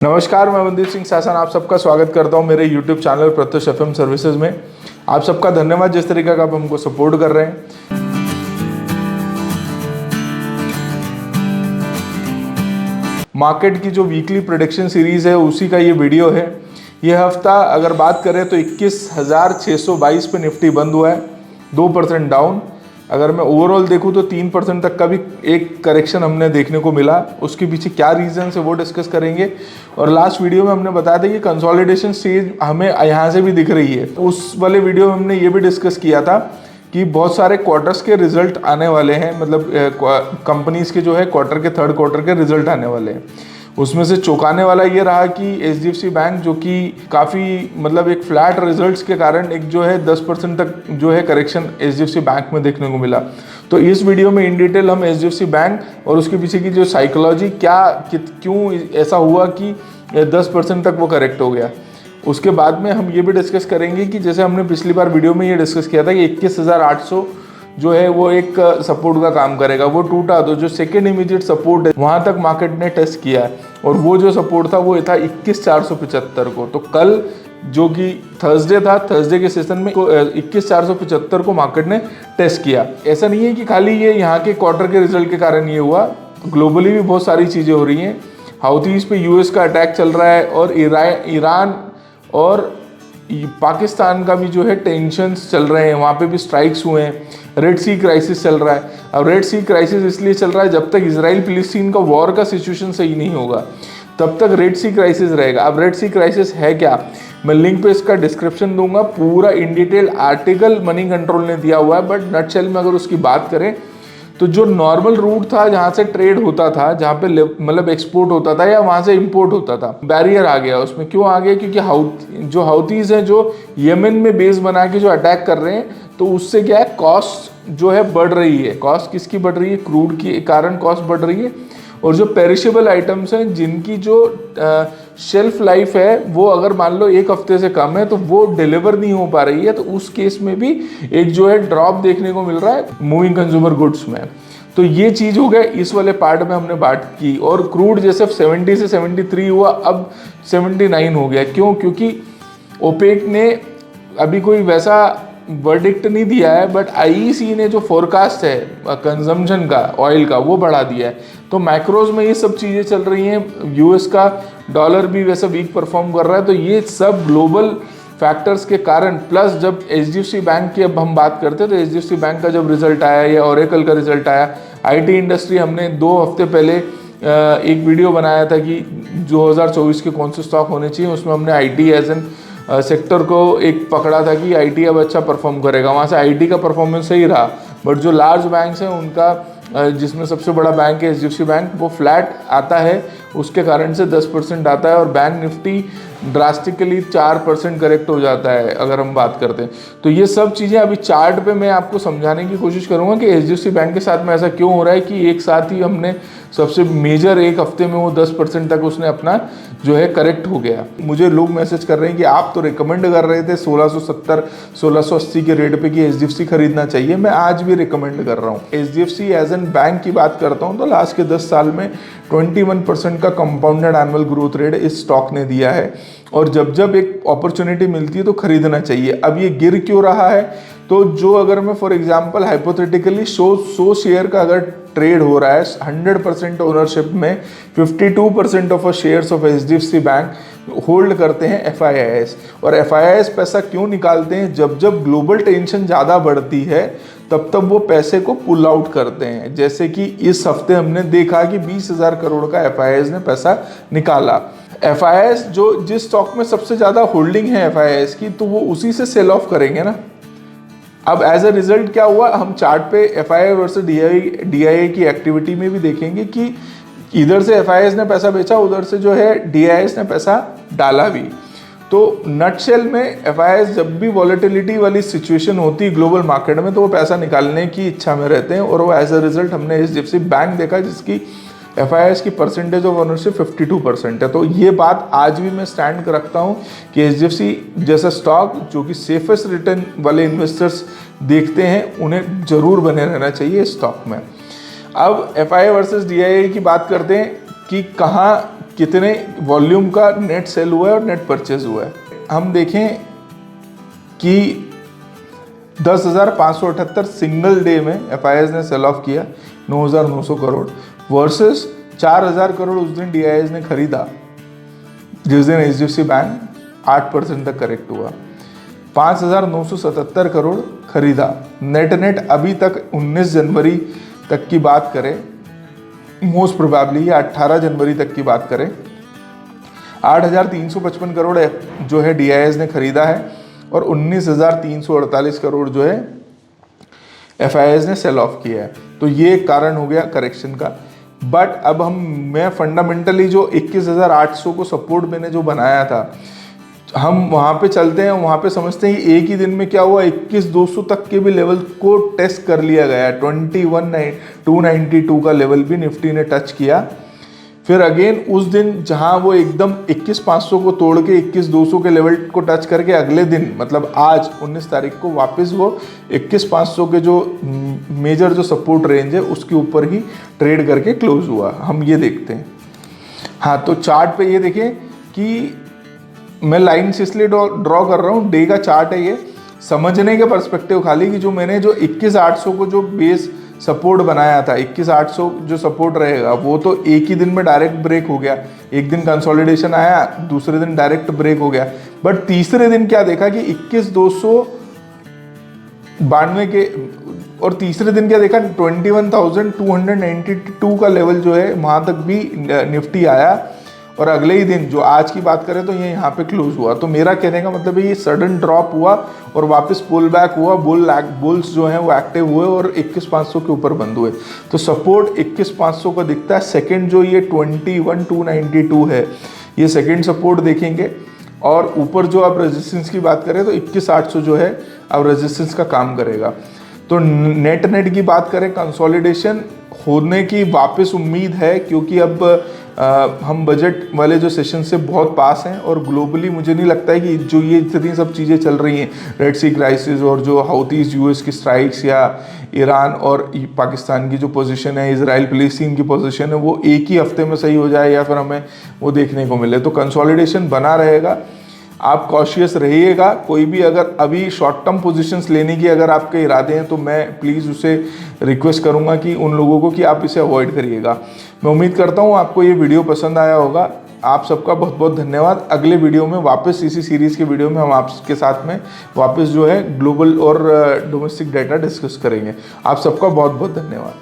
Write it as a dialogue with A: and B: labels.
A: नमस्कार, मैं मनदीप सिंह सासन आप सबका स्वागत करता हूं मेरे YouTube channel Pratyush FM services में। आप सबका धन्यवाद जिस तरीके का आप हमको सपोर्ट कर रहे हैं। मार्केट की जो वीकली प्रेडिक्शन सीरीज है उसी का ये वीडियो है। ये हफ्ता अगर बात करें तो 21,622 पे निफ्टी बंद हुआ है, 2% डाउन। अगर मैं ओवरऑल देखूं तो 3% तक का भी एक करेक्शन हमने देखने को मिला। उसके पीछे क्या रीजन है वो डिस्कस करेंगे। और लास्ट वीडियो में हमने बताया था कि कंसोलिडेशन स्टेज हमें यहाँ से भी दिख रही है। उस वाले वीडियो में हमने ये भी डिस्कस किया था कि बहुत सारे क्वार्टर्स के रिजल्ट आने वाले हैं, मतलब कंपनीज के जो है क्वार्टर के थर्ड क्वार्टर के रिजल्ट आने वाले हैं। उसमें से चौंकाने वाला ये रहा कि एचडीएफसी बैंक जो कि काफ़ी मतलब एक फ्लैट रिजल्ट्स के कारण एक जो है 10% तक जो है करेक्शन एचडीएफसी बैंक में देखने को मिला। तो इस वीडियो में इन डिटेल हम एचडीएफसी बैंक और उसके पीछे की जो साइकोलॉजी क्यों ऐसा हुआ कि 10% तक वो करेक्ट हो गया। उसके बाद में हम ये भी डिस्कस करेंगे कि जैसे हमने पिछली बार वीडियो में ये डिस्कस किया था कि 21,800 जो है वो एक सपोर्ट का काम करेगा, वो टूटा। तो जो सेकेंड इमीडिएट सपोर्ट है वहाँ तक मार्केट ने टेस्ट किया है और वो जो सपोर्ट था वो था 21,475 को। तो कल जो कि थर्सडे था, थर्सडे के सेशन में 21,475 को मार्केट ने टेस्ट किया। ऐसा नहीं है कि खाली ये यहाँ के क्वार्टर के रिजल्ट के कारण ये हुआ, ग्लोबली भी बहुत सारी चीज़ें हो रही हैं। हाउथीज पे यूएस का अटैक चल रहा है और ईरान और पाकिस्तान का भी जो है टेंशन्स चल रहे हैं, वहाँ पे भी स्ट्राइक्स हुए हैं। रेड सी क्राइसिस चल रहा है। अब रेड सी क्राइसिस इसलिए चल रहा है जब तक इजराइल फिलिस्तीन का वॉर का सिचुएशन सही नहीं होगा तब तक रेड सी क्राइसिस रहेगा। अब रेड सी क्राइसिस है क्या, मैं लिंक पे इसका डिस्क्रिप्शन दूंगा। पूरा in detail article money control ने दिया हुआ है, बट नटशेल में अगर उसकी बात करें तो जो नॉर्मल रूट था जहाँ से ट्रेड होता था, जहाँ पे मतलब एक्सपोर्ट होता था या वहाँ से इंपोर्ट होता था, बैरियर आ गया। उसमें क्यों आ गया? क्योंकि जो हाउथीज हैं जो यमन में बेस बना के जो अटैक कर रहे हैं, तो उससे क्या है, कॉस्ट जो है बढ़ रही है। कॉस्ट किसकी बढ़ रही है? क्रूड के कारण कॉस्ट बढ़ रही है। और जो पेरिशेबल आइटम्स हैं जिनकी जो शेल्फ लाइफ है वो अगर मान लो एक हफ्ते से कम है तो वो डिलीवर नहीं हो पा रही है, तो उस केस में भी एक जो है ड्रॉप देखने को मिल रहा है मूविंग कंज्यूमर गुड्स में। तो ये चीज़ हो गया, इस वाले पार्ट में हमने बात की। और क्रूड जैसे 70 से 73 हुआ, अब 79 हो गया। क्यों? क्योंकि ओपेक ने अभी कोई वैसा वर्डिक्ट नहीं दिया है, बट आईईसी ने जो फोरकास्ट है कंजम्पशन का ऑयल का वो बढ़ा दिया है। तो मैक्रोज में ये सब चीज़ें चल रही हैं। यूएस का डॉलर भी वैसा वीक परफॉर्म कर रहा है। तो ये सब ग्लोबल फैक्टर्स के कारण, प्लस जब एचडीएफसी बैंक की अब हम बात करते हैं तो एचडीएफसी बैंक का जब रिजल्ट आया या ओरेकल का रिजल्ट आया, आईटी इंडस्ट्री, हमने 2 हफ्ते पहले एक वीडियो बनाया था कि 2024 के कौन से स्टॉक होने चाहिए। उसमें हमने आईटी एज एन सेक्टर को एक पकड़ा था कि आईटी अब अच्छा परफॉर्म करेगा। वहाँ से आईटी का परफॉर्मेंस सही रहा, बट जो लार्ज बैंक्स हैं उनका, जिसमें सबसे बड़ा बैंक है एचडीएफसी बैंक, वो फ्लैट आता है। उसके कारण से 10% आता है और बैंक निफ्टी ड्रास्टिकली 4% करेक्ट हो जाता है अगर हम बात करते हैं। तो ये सब चीज़ें अभी चार्ट पे मैं आपको समझाने की कोशिश करूँगा कि एचडीएफसी बैंक के साथ में ऐसा क्यों हो रहा है कि एक साथ ही हमने सबसे मेजर एक हफ्ते में वो 10% तक उसने अपना जो है करेक्ट हो गया। मुझे लोग मैसेज कर रहे हैं कि आप तो रिकमेंड कर रहे थे 1670 1680 के रेट पे कि एचडीएफसी खरीदना चाहिए। मैं आज भी रिकमेंड कर रहा हूँ। एचडीएफसी एज एन बैंक की बात करता हूँ तो लास्ट के 10 साल में 21% का कंपाउंडेड एनुअल ग्रोथ रेट इस स्टॉक ने दिया है। और जब जब एक अपॉर्चुनिटी मिलती है तो खरीदना चाहिए। अब ये गिर क्यों रहा है? तो जो अगर मैं फॉर एग्जांपल हाइपोथेटिकली 100 शेयर का अगर ट्रेड हो रहा है 100% ओनरशिप में, 52% of shares of HDFC bank hold करते हैं एफआईआईएस। और एफआईआईएस पैसा क्यों निकालते हैं? जब जब ग्लोबल टेंशन ज़्यादा बढ़ती है तब तब वो पैसे को पुल आउट करते हैं। जैसे कि इस हफ्ते हमने देखा कि 20,000 करोड़ का एफआईआईएस ने पैसा निकाला। एफआईआईएस जो जिस स्टॉक में सबसे ज़्यादा होल्डिंग है एफआईआईएस की, तो वो उसी से सेल ऑफ करेंगे ना। अब एज अ रिजल्ट क्या हुआ, हम चार्ट पे एफआईआई वर्सेस डीआईआई की एक्टिविटी में भी देखेंगे कि इधर से एफआईआईएस ने पैसा बेचा, उधर से जो है डीआईआईएस ने पैसा डाला भी। तो नटशेल में एफआईआईएस जब भी वॉलेटिलिटी वाली सिचुएशन होती है ग्लोबल मार्केट में तो वो पैसा निकालने की इच्छा में रहते हैं। और वो एज अ रिजल्ट हमने एचडीएफसी बैंक देखा जिसकी एफआईआईएस की परसेंटेज ऑफ ओनरशिप 52% है। तो ये बात आज भी मैं स्टैंड रखता हूँ कि एचडीएफसी जैसा स्टॉक जो कि सेफेस्ट रिटर्न वाले इन्वेस्टर्स देखते हैं उन्हें जरूर बने रहना चाहिए स्टॉक में। अब एफआईआई वर्सेस डीआईआई की बात करते हैं कि कहाँ कितने वॉल्यूम का नेट सेल हुआ है और नेट परचेज हुआ है। हम देखें कि 10,578 सिंगल डे में FIIs ने सेल ऑफ किया 9,900 करोड़ वर्सेस 4,000 करोड़ उस दिन DIIs ने खरीदा, जिस दिन HDFC बैंक 8% तक करेक्ट हुआ। 5,977 करोड़ खरीदा। नेट अभी तक 19 जनवरी तक की बात करें, मोस्ट प्रोबेबली या 18 जनवरी तक की बात करें, 8,355 करोड़ जो है DIIs ने खरीदा है और 19,348 करोड़ जो है FIIs ने सेल ऑफ किया है। तो ये कारण हो गया करेक्शन का। बट अब मैं फंडामेंटली जो 21,800 को सपोर्ट मैंने जो बनाया था, हम वहाँ पे चलते हैं, वहाँ पे समझते हैं एक ही दिन में क्या हुआ, 21,200 तक के भी लेवल को टेस्ट कर लिया गया। 21,292 का लेवल भी निफ्टी ने टच किया। फिर अगेन उस दिन जहाँ वो एकदम 21,500 को तोड़ के 21,200 के लेवल को टच करके अगले दिन मतलब आज 19 तारीख को वापस वो 21,500 के जो मेजर जो सपोर्ट रेंज है उसके ऊपर ही ट्रेड करके क्लोज हुआ। हम ये देखते हैं। हाँ, तो चार्ट पे ये देखें कि मैं लाइन्स इसलिए ड्रॉ कर रहा हूँ, डे का चार्ट है ये, समझने के पर्सपेक्टिव खाली कि जो मैंने जो 21,800 को जो बेस सपोर्ट बनाया था, 21,800 जो सपोर्ट रहेगा वो तो एक ही दिन में डायरेक्ट ब्रेक हो गया। एक दिन कंसोलिडेशन आया, दूसरे दिन डायरेक्ट ब्रेक हो गया। बट तीसरे दिन क्या देखा कि 21,292 के, और तीसरे दिन क्या देखा 21,292 का लेवल जो है वहाँ तक भी निफ्टी आया। और अगले ही दिन जो आज की बात करें तो ये यहाँ पे क्लोज हुआ। तो मेरा कहने का मतलब है ये सडन ड्रॉप हुआ और वापस पुल बैक हुआ, बुल्स जो हैं वो एक्टिव हुए और 21,500 के ऊपर बंद हुए। तो सपोर्ट 21,500 का दिखता है। सेकंड जो ये 21,292 है, ये सेकंड सपोर्ट देखेंगे। और ऊपर जो आप रेजिस्टेंस की बात करें तो 21,800 जो है अब रेजिस्टेंस का काम करेगा। तो नेट की बात करें, कंसोलिडेशन होने की वापस उम्मीद है, क्योंकि अब हम बजट वाले जो सेशन से बहुत पास हैं और ग्लोबली मुझे नहीं लगता है कि जो ये इतनी सब चीज़ें चल रही हैं, रेड सी क्राइसिस और जो हाउतीज US की स्ट्राइक्स या ईरान और पाकिस्तान की जो पोजीशन है, इजराइल फ़लस्तीन की पोजीशन है, वो एक ही हफ्ते में सही हो जाए या फिर हमें वो देखने को मिले। तो कंसोलिडेशन बना रहेगा। आप कॉशियस रहिएगा। कोई भी अगर अभी शॉर्ट टर्म पोजीशंस लेने की अगर आपके इरादे हैं तो मैं प्लीज़ उसे रिक्वेस्ट करूंगा कि उन लोगों को कि आप इसे अवॉइड करिएगा। मैं उम्मीद करता हूं आपको ये वीडियो पसंद आया होगा। आप सबका बहुत बहुत धन्यवाद। अगले वीडियो में वापस इसी सीरीज़ के वीडियो में हम आपके साथ में वापस जो है ग्लोबल और डोमेस्टिक डाटा डिस्कस करेंगे। आप सबका बहुत बहुत धन्यवाद।